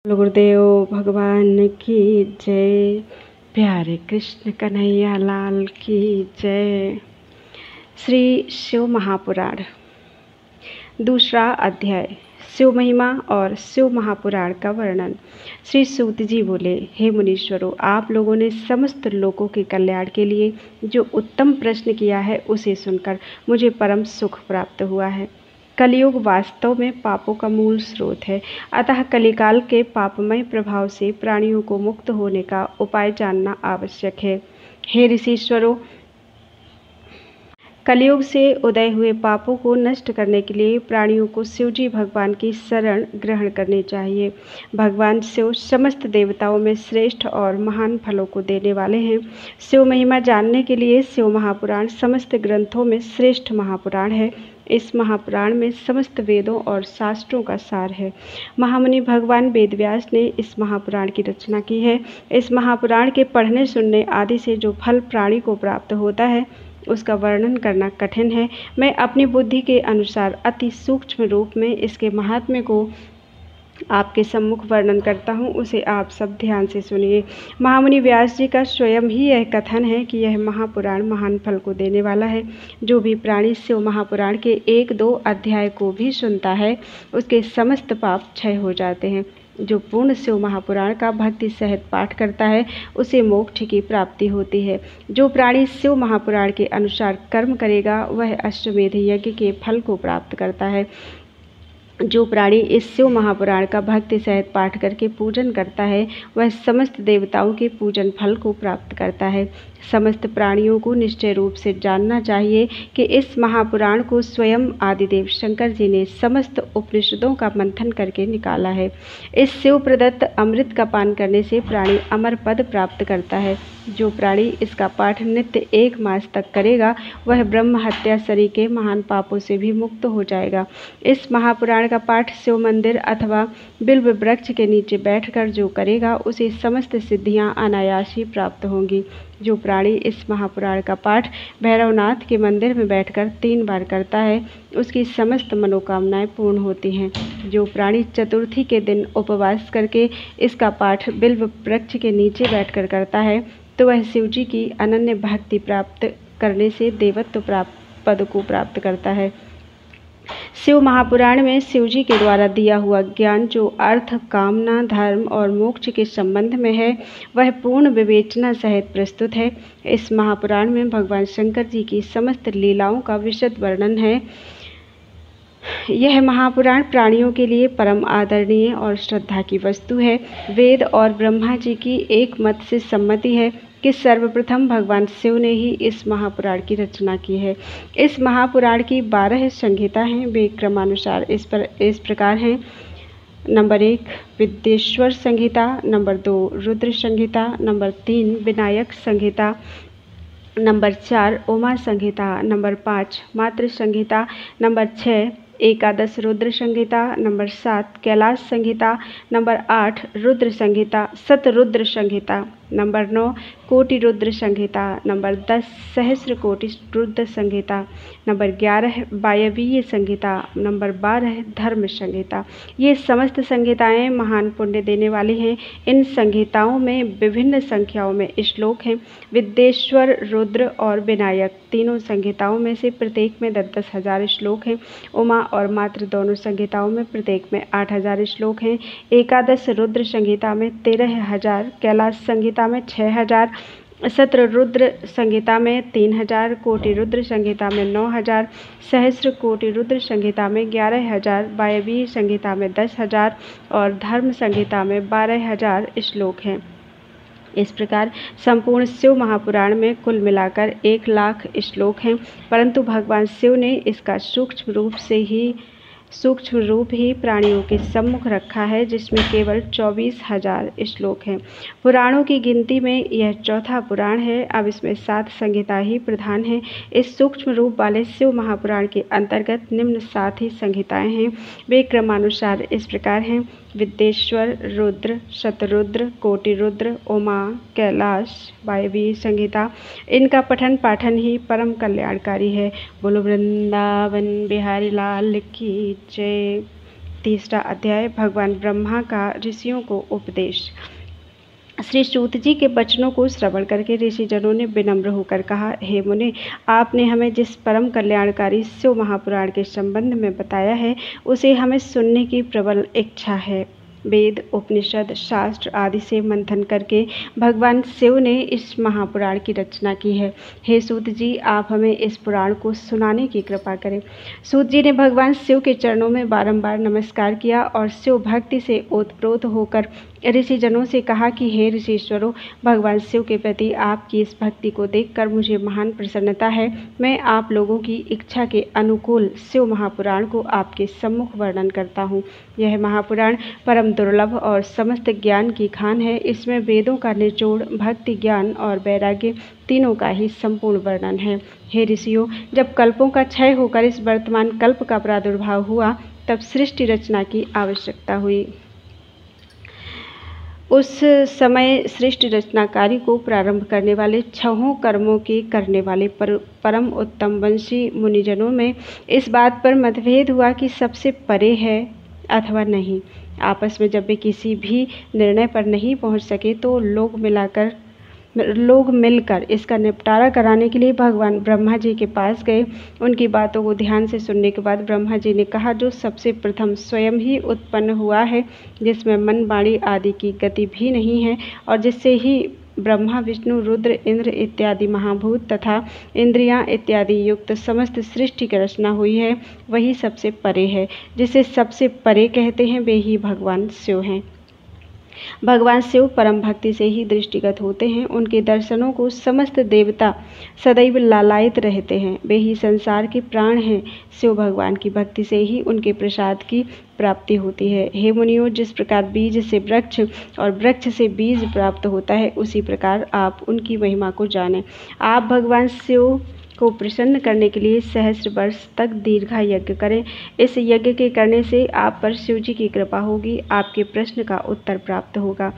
गुरुदेव भगवान की जय। प्यारे कृष्ण कन्हैया लाल की जय। श्री शिव महापुराण दूसरा अध्याय, शिव महिमा और शिव महापुराण का वर्णन। श्री सूत जी बोले, हे मुनीश्वरों, आप लोगों ने समस्त लोगों के कल्याण के लिए जो उत्तम प्रश्न किया है उसे सुनकर मुझे परम सुख प्राप्त हुआ है। कलियुग वास्तव में पापों का मूल स्रोत है, अतः कलिकाल के पापमय प्रभाव से प्राणियों को मुक्त होने का उपाय जानना आवश्यक है। हे ऋषीश्वरों, कलियुग से उदय हुए पापों को नष्ट करने के लिए प्राणियों को शिवजी भगवान की शरण ग्रहण करनी चाहिए। भगवान शिव समस्त देवताओं में श्रेष्ठ और महान फलों को देने वाले हैं। शिव महिमा जानने के लिए शिव महापुराण समस्त ग्रंथों में श्रेष्ठ महापुराण है। इस महापुराण में समस्त वेदों और शास्त्रों का सार है। महामुनि भगवान वेदव्यास ने इस महापुराण की रचना की है। इस महापुराण के पढ़ने सुनने आदि से जो फल प्राणी को प्राप्त होता है उसका वर्णन करना कठिन है। मैं अपनी बुद्धि के अनुसार अति सूक्ष्म रूप में इसके महात्म्य को आपके सम्मुख वर्णन करता हूँ, उसे आप सब ध्यान से सुनिए। महामुनि व्यास जी का स्वयं ही यह कथन है कि यह महापुराण महान फल को देने वाला है। जो भी प्राणी शिव महापुराण के 1-2 अध्याय को भी सुनता है उसके समस्त पाप क्षय हो जाते हैं। जो पूर्ण शिव महापुराण का भक्ति सहित पाठ करता है उसे मोक्ष की प्राप्ति होती है। जो प्राणी शिव महापुराण के अनुसार कर्म करेगा वह अश्वमेध यज्ञ के फल को प्राप्त करता है। जो प्राणी इस शिव महापुराण का भक्ति सहित पाठ करके पूजन करता है वह समस्त देवताओं के पूजन फल को प्राप्त करता है। समस्त प्राणियों को निश्चय रूप से जानना चाहिए कि इस महापुराण को स्वयं आदिदेव शंकर जी ने समस्त उपनिषदों का मंथन करके निकाला है। इस शिव प्रदत्त अमृत का पान करने से प्राणी अमर पद प्राप्त करता है। जो प्राणी इसका पाठ नित्य 1 मास तक करेगा वह ब्रह्म हत्या सरी के महान पापों से भी मुक्त हो जाएगा। इस महापुराण का पाठ शिव मंदिर अथवा बिल्व वृक्ष के नीचे बैठकर जो करेगा उसे समस्त सिद्धियां अनायास ही प्राप्त होंगी। जो प्राणी इस महापुराण का पाठ भैरवनाथ के मंदिर में बैठकर 3 बार करता है उसकी समस्त मनोकामनाएं पूर्ण होती हैं। जो प्राणी चतुर्थी के दिन उपवास करके इसका पाठ बिल्व वृक्ष के नीचे बैठकर करता है तो वह शिवजी की अनन्य भक्ति प्राप्त करने से देवत्व पद को प्राप्त करता है। शिव महापुराण में शिवजी के द्वारा दिया हुआ ज्ञान जो अर्थ, कामना, धर्म और मोक्ष के संबंध में है वह पूर्ण विवेचना सहित प्रस्तुत है। इस महापुराण में भगवान शंकर जी की समस्त लीलाओं का विशद वर्णन है। यह महापुराण प्राणियों के लिए परम आदरणीय और श्रद्धा की वस्तु है। वेद और ब्रह्मा जी की एक मत से सम्मति है कि सर्वप्रथम भगवान शिव ने ही इस महापुराण की रचना की है। इस महापुराण की 12 संहिता हैं। वे क्रमानुसार इस प्रकार हैं। नंबर 1 विद्येश्वर संहिता, नंबर 2 रुद्र संहिता, नंबर 3 विनायक संहिता, नंबर 4 उमा संहिता, नंबर 5 मातृ संहिता, नंबर 6 एकादश रुद्र संहिता, नंबर 7 कैलाश संहिता, नंबर 8 रुद्र संहिता शतरुद्र संहिता, नंबर 9 कोटि रुद्र संहिता, नंबर 10 सहस्र कोटि रुद्र संहिता, नंबर 11 वायवीय संहिता, नंबर 12 धर्म संहिता। ये समस्त संहिताएं महान पुण्य देने वाली हैं। इन संहिताओं में विभिन्न संख्याओं में श्लोक हैं। विद्येश्वर, रुद्र और विनायक तीनों संहिताओं में से प्रत्येक में 10-10 हजार श्लोक हैं। उमा और मात्र दोनों संहिताओं में प्रत्येक में 8,000 श्लोक हैं। एकादश रुद्र संहिता में 13,000, कैलाश संहिता में 6,000, शतरुद्र संहिता में 3,000, कोटि रुद्र संहिता में 9,000, सहस्र कोटि रुद्र संहिता में 11,000, वायवीय संहिता में 10,000 और धर्म संहिता में 12,000 श्लोक हैं। इस प्रकार संपूर्ण शिव महापुराण में कुल मिलाकर 1 लाख श्लोक हैं, परंतु भगवान शिव ने इसका सूक्ष्म रूप ही प्राणियों के सम्मुख रखा है, जिसमें केवल 24,000 श्लोक हैं। पुराणों की गिनती में यह चौथा पुराण है। अब इसमें 7 संहिता ही प्रधान हैं। इस सूक्ष्म रूप वाले शिव महापुराण के अंतर्गत निम्न 7 ही संहिताएं हैं। वे क्रमानुसार इस प्रकार हैं। विद्येश्वर, रुद्र, शतरुद्र, कोटि रुद्र, उमा, कैलाश, वायवीय संहिता। इनका पठन पाठन ही परम कल्याणकारी है। बोलो वृंदावन बिहारी लाल की जय। तीसरा अध्याय भगवान ब्रह्मा का ऋषियों को उपदेश। श्री सूत जी के वचनों को श्रवण करके ऋषिजनों ने विनम्र होकर कहा, हे मुने, आपने हमें जिस परम कल्याणकारी शिव महापुराण के संबंध में बताया है उसे हमें सुनने की प्रबल इच्छा है। वेद, उपनिषद, शास्त्र आदि से मंथन करके भगवान शिव ने इस महापुराण की रचना की है। हे सूत जी, आप हमें इस पुराण को सुनाने की कृपा करें। सूत जी ने भगवान शिव के चरणों में बारंबार नमस्कार किया और शिव भक्ति से ओतप्रोत होकर ऋषिजनों से कहा कि हे ऋषिश्वरों, भगवान शिव के प्रति आपकी इस भक्ति को देखकर मुझे महान प्रसन्नता है। मैं आप लोगों की इच्छा के अनुकूल शिव महापुराण को आपके सम्मुख वर्णन करता हूँ। यह महापुराण परम दुर्लभ और समस्त ज्ञान की खान है। इसमें वेदों का निचोड़, भक्ति, ज्ञान और वैराग्य तीनों का ही संपूर्ण वर्णन है। हे ऋषियों, जब कल्पों का क्षय होकर इस वर्तमान कल्प का प्रादुर्भाव हुआ तब सृष्टि रचना की आवश्यकता हुई। उस समय सृष्टि रचनाकारी को प्रारंभ करने वाले छहों कर्मों के करने वाले परम उत्तम वंशी मुनिजनों में इस बात पर मतभेद हुआ कि सबसे परे है अथवा नहीं। आपस में जब वे किसी भी निर्णय पर नहीं पहुंच सके तो लोग मिलकर इसका निपटारा कराने के लिए भगवान ब्रह्मा जी के पास गए। उनकी बातों को ध्यान से सुनने के बाद ब्रह्मा जी ने कहा, जो सबसे प्रथम स्वयं ही उत्पन्न हुआ है, जिसमें मन, वाणी आदि की गति भी नहीं है और जिससे ही ब्रह्मा, विष्णु, रुद्र, इंद्र इत्यादि महाभूत तथा इंद्रियां इत्यादि युक्त समस्त सृष्टि की रचना हुई है, वही सबसे परे है। जिसे सबसे परे कहते हैं वे ही भगवान शिव हैं। भगवान शिव परम भक्ति से ही दृष्टिगत होते हैं। उनके दर्शनों को समस्त देवता सदैव लालायित रहते हैं। वे ही संसार के प्राण हैं। शिव भगवान की भक्ति से ही उनके प्रसाद की प्राप्ति होती है। हे मुनियों, जिस प्रकार बीज से वृक्ष और वृक्ष से बीज प्राप्त होता है, उसी प्रकार आप उनकी महिमा को जानें। आप भगवान शिव को प्रसन्न करने के लिए सहस्र वर्ष तक दीर्घा यज्ञ करें। इस यज्ञ के करने से आप पर शिव जी की कृपा होगी। आपके प्रश्न का उत्तर प्राप्त होगा।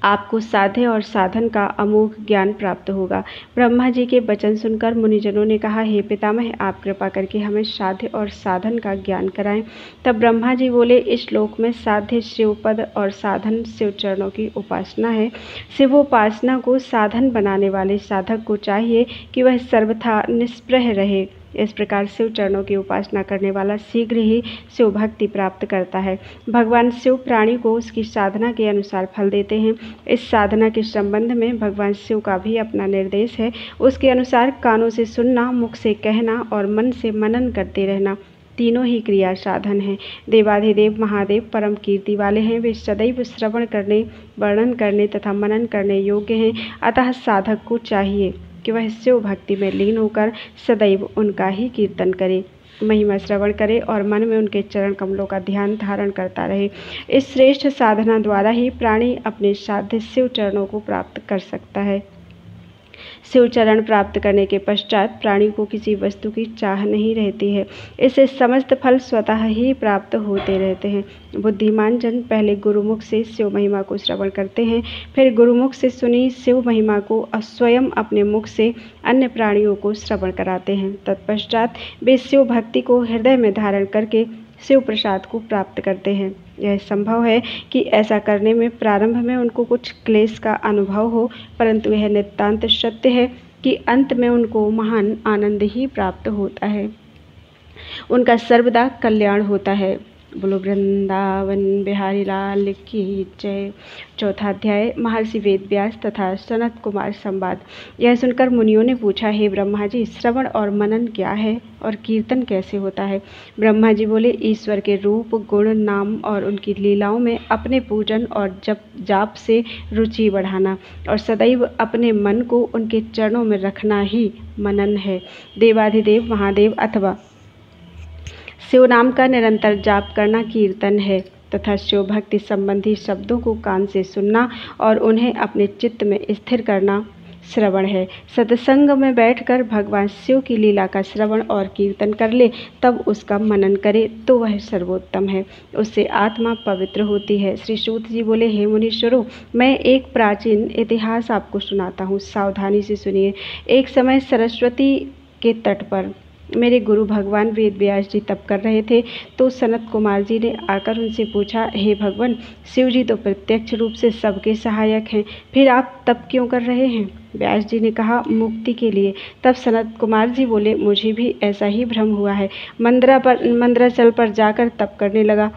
आपको साध्य और साधन का अमोघ ज्ञान प्राप्त होगा। ब्रह्मा जी के वचन सुनकर मुनिजनों ने कहा, हे पितामह, आप कृपा करके हमें साध्य और साधन का ज्ञान कराएं। तब ब्रह्मा जी बोले, इस श्लोक में साध्य शिवपद और साधन शिव चरणों की उपासना है। शिवोपासना को साधन बनाने वाले साधक को चाहिए कि वह सर्वथा निष्प्रह रहे। इस प्रकार शिव चरणों की उपासना करने वाला शीघ्र ही शिव भक्ति प्राप्त करता है। भगवान शिव प्राणी को उसकी साधना के अनुसार फल देते हैं। इस साधना के संबंध में भगवान शिव का भी अपना निर्देश है। उसके अनुसार कानों से सुनना, मुख से कहना और मन से मनन करते रहना, तीनों ही क्रिया साधन हैं। देवाधिदेव महादेव परम कीर्ति वाले हैं। वे सदैव श्रवण करने, वर्णन करने तथा मनन करने योग्य हैं। अतः साधक को चाहिए कि वह शिव भक्ति में लीन होकर सदैव उनका ही कीर्तन करे, महिमा श्रवण करे और मन में उनके चरण कमलों का ध्यान धारण करता रहे। इस श्रेष्ठ साधना द्वारा ही प्राणी अपने साध्य शिव चरणों को प्राप्त कर सकता है। शिव चरण प्राप्त करने के पश्चात प्राणी को किसी वस्तु की चाह नहीं रहती है। इससे समस्त फल स्वतः ही प्राप्त होते रहते हैं। बुद्धिमान जन पहले गुरुमुख से शिव महिमा को श्रवण करते हैं, फिर गुरुमुख से सुनी शिव महिमा को स्वयं अपने मुख से अन्य प्राणियों को श्रवण कराते हैं। तत्पश्चात वे शिव भक्ति को हृदय में धारण करके शिव प्रसाद को प्राप्त करते हैं। यह संभव है कि ऐसा करने में प्रारंभ में उनको कुछ क्लेश का अनुभव हो, परंतु यह नितांत सत्य है कि अंत में उनको महान आनंद ही प्राप्त होता है। उनका सर्वदा कल्याण होता है। बोलो वृंदावन बिहारी लाल की जय। चौथा अध्याय महर्षि वेदव्यास तथा सनत कुमार संवाद। यह सुनकर मुनियों ने पूछा, हे ब्रह्मा जी, श्रवण और मनन क्या है और कीर्तन कैसे होता है? ब्रह्मा जी बोले, ईश्वर के रूप, गुण, नाम और उनकी लीलाओं में अपने पूजन और जाप से रुचि बढ़ाना और सदैव अपने मन को उनके चरणों में रखना ही मनन है। देवाधिदेव महादेव अथवा शिव नाम का निरंतर जाप करना कीर्तन है तथा शिव भक्ति संबंधी शब्दों को कान से सुनना और उन्हें अपने चित्त में स्थिर करना श्रवण है। सत्संग में बैठकर भगवान शिव की लीला का श्रवण और कीर्तन कर ले, तब उसका मनन करे तो वह सर्वोत्तम है। उससे आत्मा पवित्र होती है। श्री सूत जी बोले, हे मुनीश्वरों, मैं एक प्राचीन इतिहास आपको सुनाता हूँ, सावधानी से सुनिए। एक समय सरस्वती के तट पर मेरे गुरु भगवान वेद व्यास जी तप कर रहे थे तो सनत कुमार जी ने आकर उनसे पूछा, हे भगवान, शिव जी तो प्रत्यक्ष रूप से सबके सहायक हैं, फिर आप तप क्यों कर रहे हैं? व्यास जी ने कहा, मुक्ति के लिए। तब सनत कुमार जी बोले, मुझे भी ऐसा ही भ्रम हुआ है। मंदराचल पर जाकर तप करने लगा,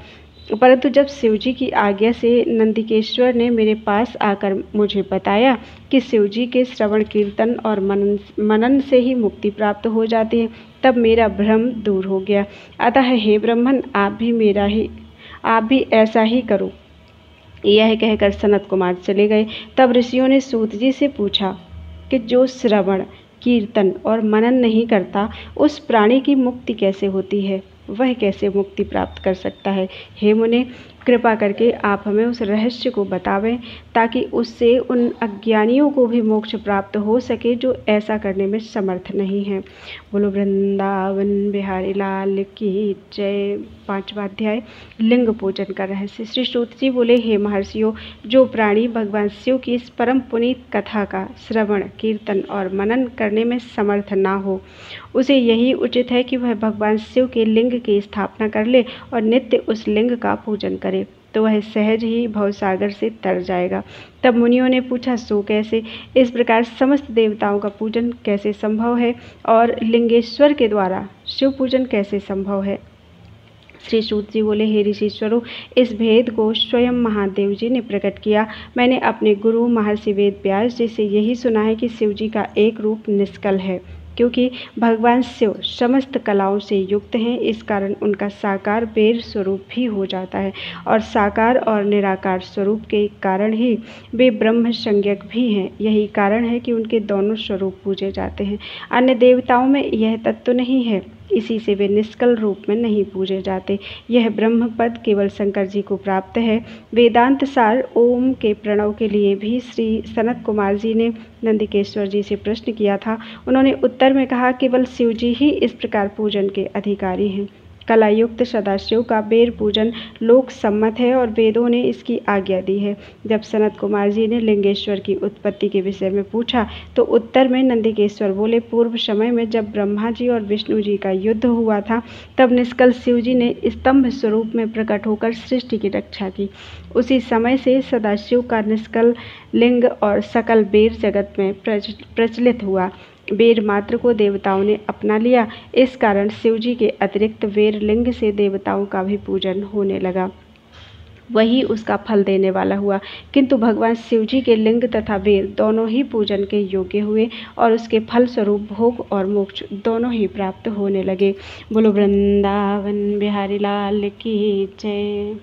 परंतु जब शिवजी की आज्ञा से नंदिकेश्वर ने मेरे पास आकर मुझे बताया कि शिवजी के श्रवण कीर्तन और मनन से ही मुक्ति प्राप्त हो जाती है, तब मेरा भ्रम दूर हो गया। अतः हे ब्राह्मण, आप भी ऐसा ही करो। यह कहकर सनत कुमार चले गए। तब ऋषियों ने सूत जी से पूछा कि जो श्रवण कीर्तन और मनन नहीं करता, उस प्राणी की मुक्ति कैसे होती है? वह कैसे मुक्ति प्राप्त कर सकता है? हे मुने, कृपा करके आप हमें उस रहस्य को बतावें, ताकि उससे उन अज्ञानियों को भी मोक्ष प्राप्त हो सके जो ऐसा करने में समर्थ नहीं है। बोलो वृंदावन बिहारी लाल की जय। 5वां अध्याय, लिंग पूजन का रहस्य। श्री सूत जी बोले, हे महर्षियों, जो प्राणी भगवान शिव की इस परम पुनीत कथा का श्रवण कीर्तन और मनन करने में समर्थ ना हो, उसे यही उचित है कि वह भगवान शिव के लिंग की स्थापना कर ले और नित्य उस लिंग का पूजन करे, तो वह सहज ही भवसागर से तर जाएगा। तब मुनियों ने पूछा, सो कैसे? इस प्रकार समस्त देवताओं का पूजन कैसे संभव है और लिंगेश्वर के द्वारा शिव पूजन कैसे संभव है? श्री सूत जी बोले, हे ऋषिश्वरों, इस भेद को स्वयं महादेव जी ने प्रकट किया। मैंने अपने गुरु महर्षि वेद व्यास जी से यही सुना है कि शिव जी का एक रूप निष्कल है, क्योंकि भगवान शिव समस्त कलाओं से युक्त हैं। इस कारण उनका साकार बेर स्वरूप भी हो जाता है और साकार और निराकार स्वरूप के कारण ही वे ब्रह्म संज्ञक भी हैं। यही कारण है कि उनके दोनों स्वरूप पूजे जाते हैं। अन्य देवताओं में यह तत्व नहीं है, इसी से वे निष्कल रूप में नहीं पूजे जाते। यह ब्रह्म पद केवल शंकर जी को प्राप्त है। वेदांत सार ओम के प्रणव के लिए भी श्री सनत कुमार जी ने नंदिकेश्वर जी से प्रश्न किया था। उन्होंने उत्तर में कहा, केवल शिव जी ही इस प्रकार पूजन के अधिकारी हैं। कलायुक्त सदाशिव का बेर पूजन लोक सम्मत है और वेदों ने इसकी आज्ञा दी है। जब सनत कुमार जी ने लिंगेश्वर की उत्पत्ति के विषय में पूछा तो उत्तर में नंदिकेश्वर बोले, पूर्व समय में जब ब्रह्मा जी और विष्णु जी का युद्ध हुआ था, तब निष्कल शिव जी ने स्तंभ स्वरूप में प्रकट होकर सृष्टि की रक्षा की। उसी समय से सदाशिव का निष्कल लिंग और सकल बेर जगत में प्रचलित हुआ। बेर मात्र को देवताओं ने अपना लिया, इस कारण शिव जी के अतिरिक्त वेर लिंग से देवताओं का भी पूजन होने लगा। वही उसका फल देने वाला हुआ, किंतु भगवान शिव जी के लिंग तथा वेर दोनों ही पूजन के योग्य हुए और उसके फल स्वरूप भोग और मोक्ष दोनों ही प्राप्त होने लगे। बोलो वृंदावन बिहारी लाल की जय।